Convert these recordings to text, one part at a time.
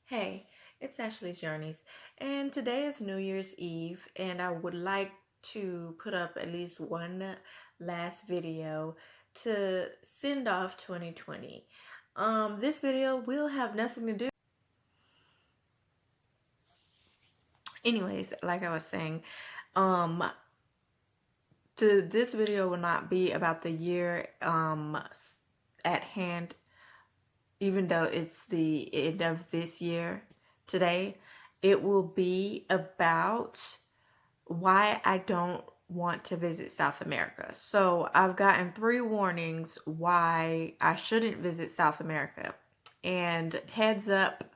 Hey, it's Ashley's Journeys, and today is New Year's Eve, and I would like to put up at least one last video to send off 2020. This video will have nothing to do. Anyways, like I was saying, um, this video will not be about the year at hand, even though it's the end of this year today. It will be about why I don't want to visit South America. So I've gotten 3 warnings why I shouldn't visit South America. And heads up,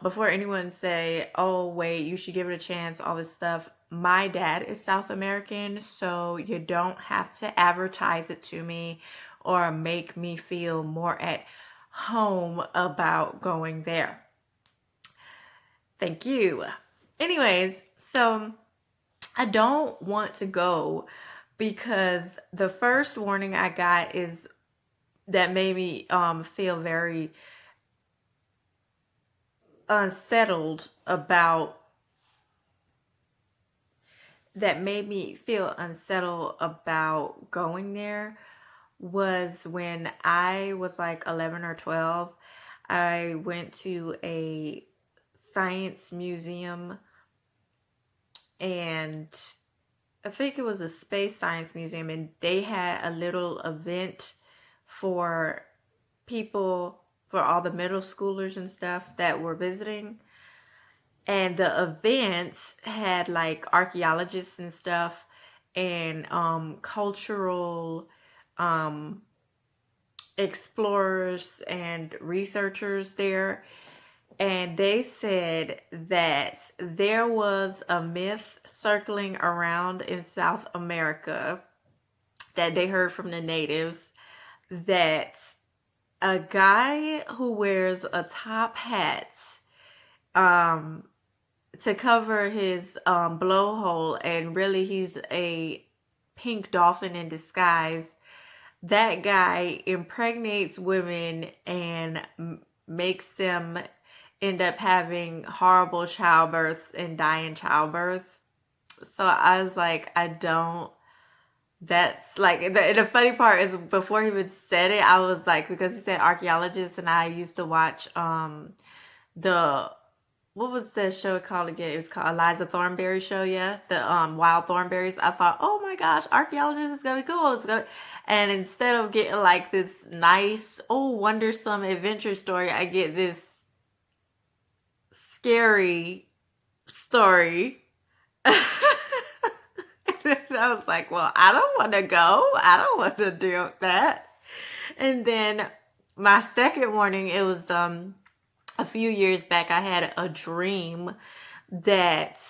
before anyone say, oh wait, you should give it a chance, all this stuff. My dad is South American, so you don't have to advertise it to me or make me feel more at home about going there. Thank you. Anyways, so I don't want to go because the first warning I got is that made me feel very unsettled about going there was when I was like 11 or 12. I went to a science museum, and I think it was a space science museum, and they had a little event for people, for all the middle schoolers and stuff that were visiting. And the event had like archaeologists and stuff and cultural explorers and researchers there. And they said that there was a myth circling around in South America that they heard from the natives, that a guy who wears a top hat to cover his blowhole, and really he's a pink dolphin in disguise, that guy impregnates women and makes them end up having horrible childbirths and die in childbirth. So I was like, that's like, the funny part is before he even said it, I was like, because he said archaeologists, and I used to watch the, what was the show called again? It was called Eliza Thornberry Show, yeah. The Wild Thornberries. I thought, oh my gosh, archaeologists is gonna be cool. And instead of getting like this nice, wondersome adventure story, I get this scary story. I was like, well, I don't want to go. I don't want to do that. And then my second warning, it was a few years back, I had a dream that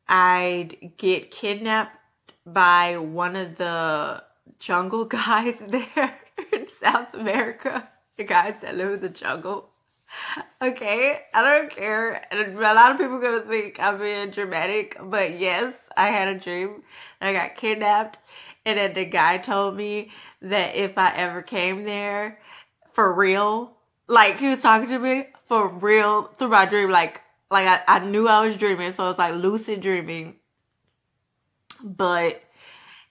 I'd get kidnapped by one of the jungle guys there in South America. The guys that live in the jungle. Okay, I don't care. And a lot of people are gonna think I'm being dramatic, but yes, I had a dream. I got kidnapped, and then the guy told me that if I ever came there for real, like he was talking to me for real through my dream, like I knew I was dreaming, so it's like lucid dreaming. But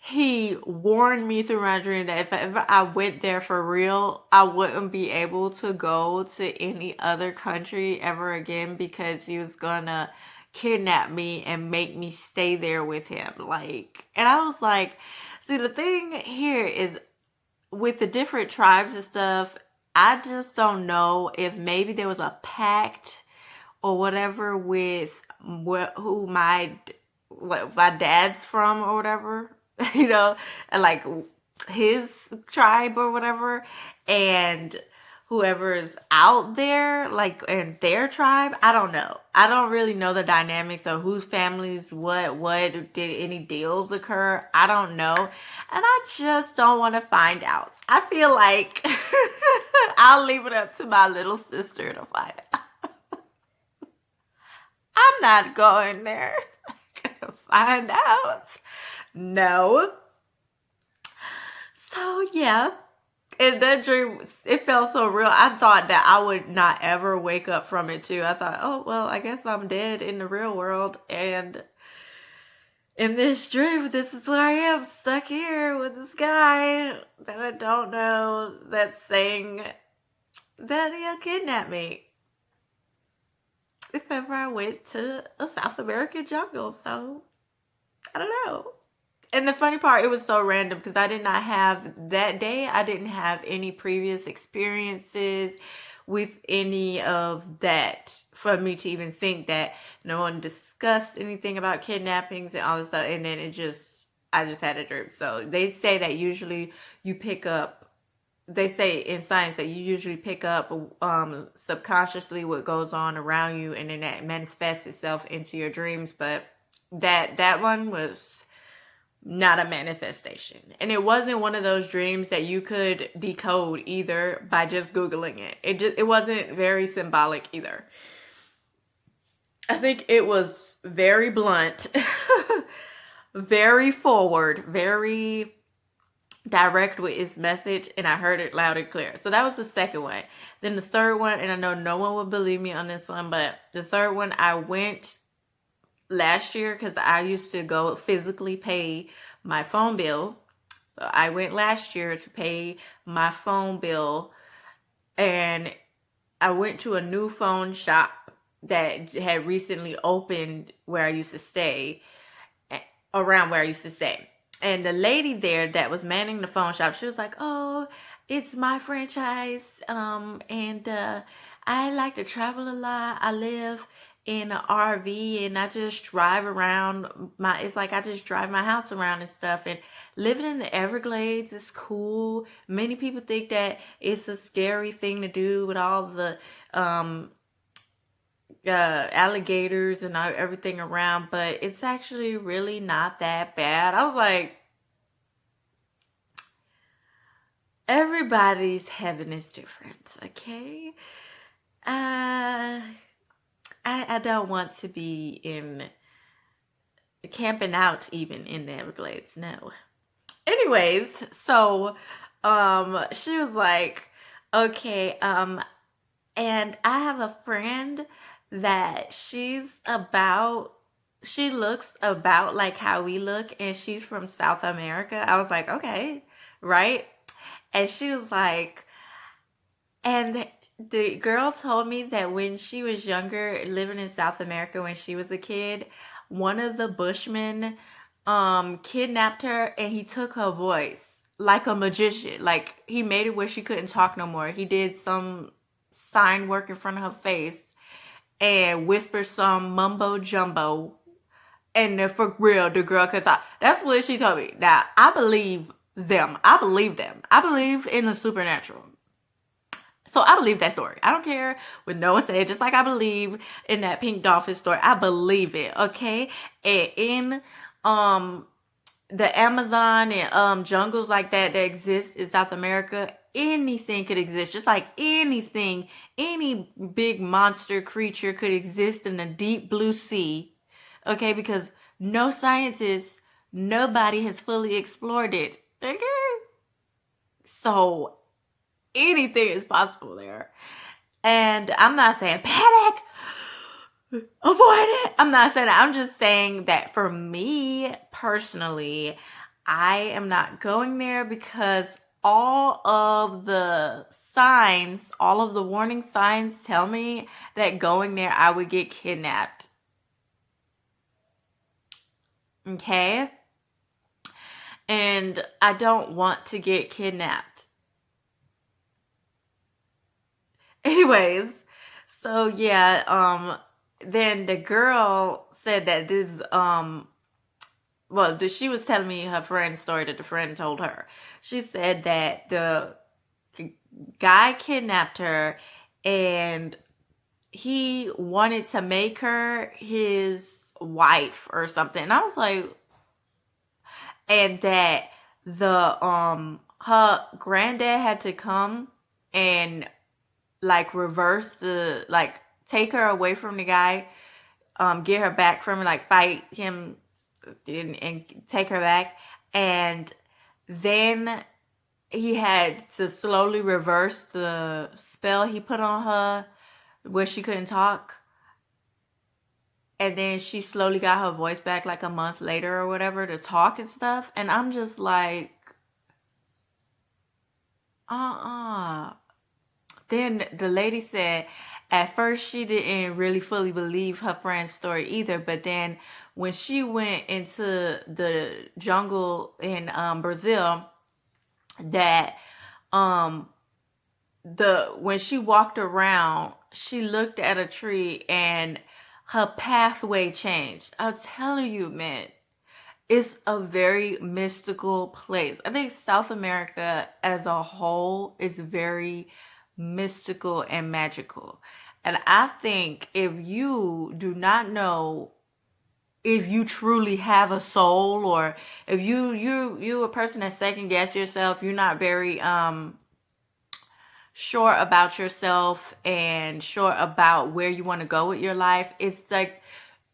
he warned me through my dream that if ever I went there for real, I wouldn't be able to go to any other country ever again, because he was gonna kidnap me and make me stay there with him. Like, and I was like, see, the thing here is with the different tribes and stuff, I just don't know if maybe there was a pact or whatever with who my dad's from or whatever, and like his tribe or whatever, and whoever's out there, like in their tribe. I don't know. I don't really know the dynamics of whose families, what did any deals occur. I don't know. And I just don't want to find out. I feel like I'll leave it up to my little sister to find out. I'm not going there. I'm gonna find out. No. So yeah, And that dream, it felt so real. I thought that I would not ever wake up from it too. I thought, oh, well, I guess I'm dead in the real world. And in this dream, this is where I am, stuck here with this guy that I don't know, that's saying that he'll kidnap me if ever I went to a South American jungle. So, I don't know. And the funny part, it was so random because I did not have that day. I didn't have any previous experiences with any of that for me to even think that. No one discussed anything about kidnappings and all this stuff. And then I just had a dream. So they say that usually you pick up, they say in science that you usually pick up subconsciously what goes on around you, and then that manifests itself into your dreams. But that one was not a manifestation, and it wasn't one of those dreams that you could decode either by just googling it. It wasn't very symbolic either. I think it was very blunt, very forward, very direct with its message, and I heard it loud and clear. So that was the second one. Then the third one, and I know no one will believe me on this one, but the third one, I went last year because I used to go physically pay my phone bill. So I went last year to pay my phone bill, and I went to a new phone shop that had recently opened where I used to stay, around where I used to stay. And the lady there that was manning the phone shop, she was like, oh, it's my franchise. And I like to travel a lot. I live in an RV and I just drive around it's like I just drive my house around and stuff. And living in the Everglades is cool. Many people think that it's a scary thing to do with all the alligators and everything around, but it's actually really not that bad. I was like, everybody's heaven is different, okay? I don't want to be in camping out even in the Everglades, no. Anyways, so she was like, okay, and I have a friend that she looks about like how we look, and she's from South America. I was like, okay, right? And she was like, and the girl told me that when she was younger, living in South America when she was a kid, one of the Bushmen kidnapped her, and he took her voice like a magician. Like, he made it where she couldn't talk no more. He did some sign work in front of her face and whispered some mumbo jumbo, and for real, the girl could talk. That's what she told me. Now, I believe them. I believe in the supernatural. So I believe that story. I don't care what no one said. Just like I believe in that pink dolphin story. I believe it, okay? And in the Amazon and jungles like that exist in South America, anything could exist. Just like anything, any big monster creature could exist in the deep blue sea, okay? Because no scientist, nobody has fully explored it, okay? So anything is possible there. And I'm not saying panic, avoid it. I'm not saying that. I'm just saying that for me personally, I am not going there because all of the signs, all of the warning signs tell me that going there, I would get kidnapped. Okay? And I don't want to get kidnapped. Anyways, so yeah, then the girl said that this, well, she was telling me her friend's story that the friend told her. She said that the guy kidnapped her and he wanted to make her his wife or something. And I was like, and that her granddad had to come and like reverse take her away from the guy, get her back from him, like fight him and take her back. And then he had to slowly reverse the spell he put on her where she couldn't talk. And then she slowly got her voice back like a month later or whatever to talk and stuff. And I'm just like, uh-uh. Then the lady said at first she didn't really fully believe her friend's story either. But then when she went into the jungle in Brazil, that um when she walked around, she looked at a tree and her pathway changed. I'm telling you, man, it's a very mystical place. I think South America as a whole is very mystical and magical. And I think if you do not know if you truly have a soul, or if you a person that second guess yourself, you're not very sure about yourself and sure about where you want to go with your life, it's like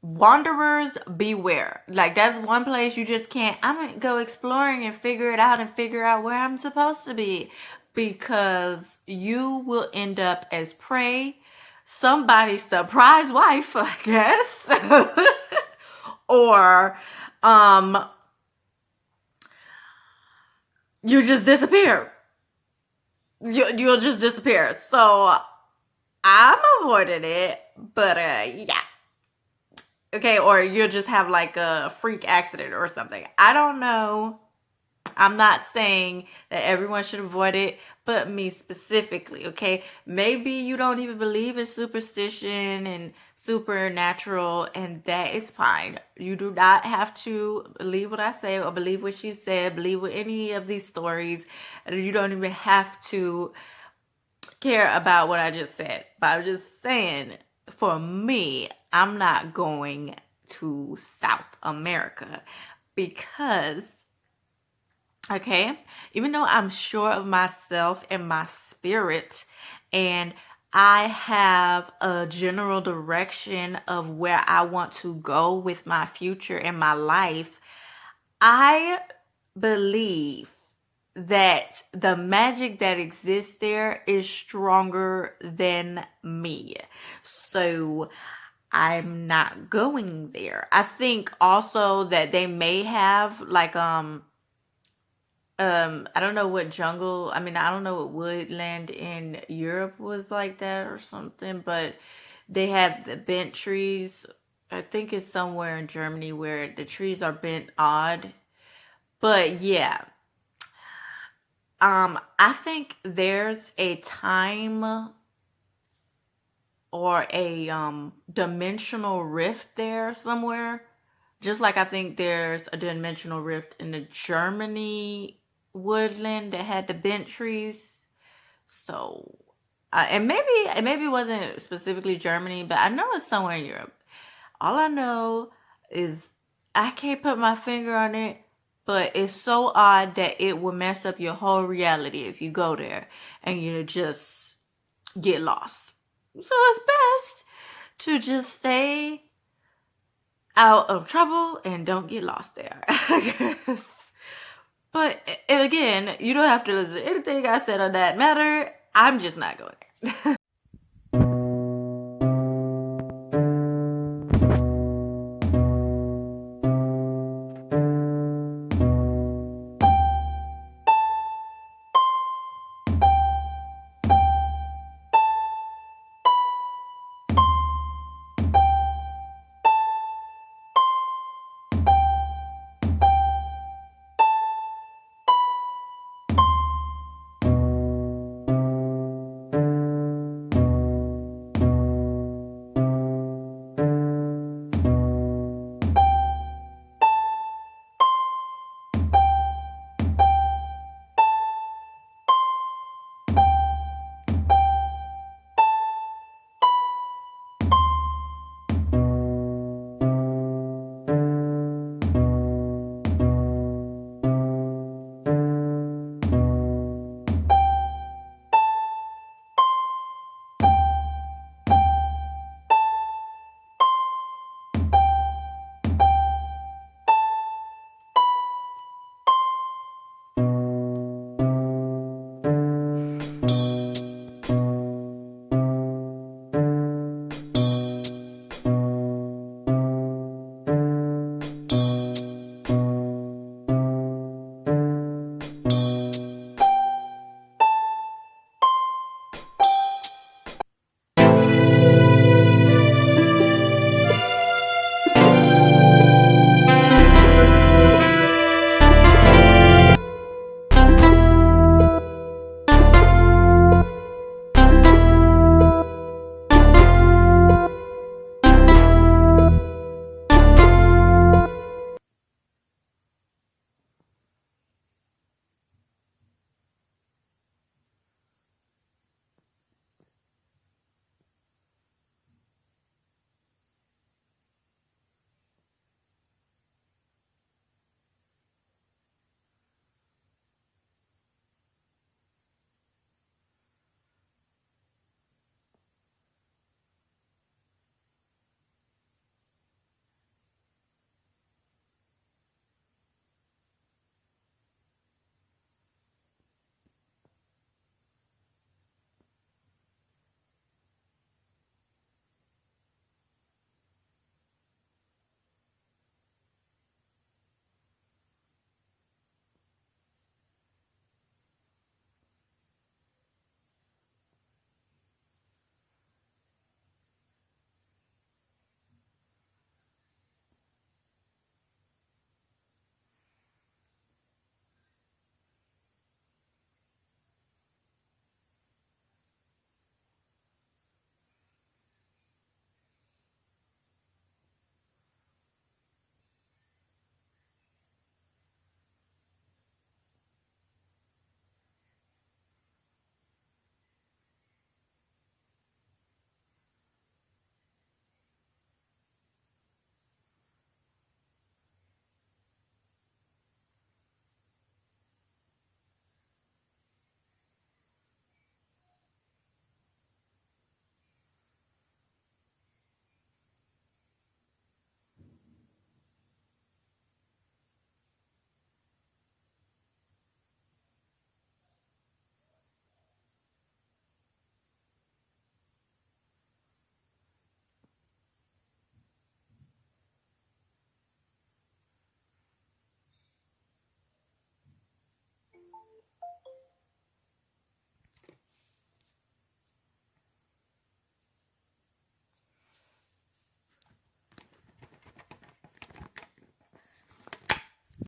wanderers beware. Like that's one place you just can't. I'm gonna go exploring and figure it out and figure out where I'm supposed to be, because you will end up as prey, somebody's surprise wife, I guess. Or you just disappear. You'll just disappear. So I'm avoiding it, but yeah. Okay, or you'll just have like a freak accident or something. I don't know. I'm not saying that everyone should avoid it, but me specifically, okay? Maybe you don't even believe in superstition and supernatural, and that is fine. You do not have to believe what I say or believe what she said, believe with any of these stories. And you don't even have to care about what I just said. But I'm just saying, for me, I'm not going to South America because, okay, even though I'm sure of myself and my spirit, and I have a general direction of where I want to go with my future and my life, I believe that the magic that exists there is stronger than me. So I'm not going there. I think also that they may have like I don't know what jungle, I mean, I don't know what woodland in Europe was like that or something, but they have the bent trees. I think it's somewhere in Germany where the trees are bent odd. But yeah, I think there's a time or a dimensional rift there somewhere. Just like I think there's a dimensional rift in the Germany woodland that had the bent trees. So, and maybe it wasn't specifically Germany, but I know it's somewhere in Europe. All I know is I can't put my finger on it, but it's so odd that it will mess up your whole reality if you go there and you just get lost. So it's best to just stay out of trouble and don't get lost there, I guess. But again, you don't have to listen to anything I said on that matter. I'm just not going there.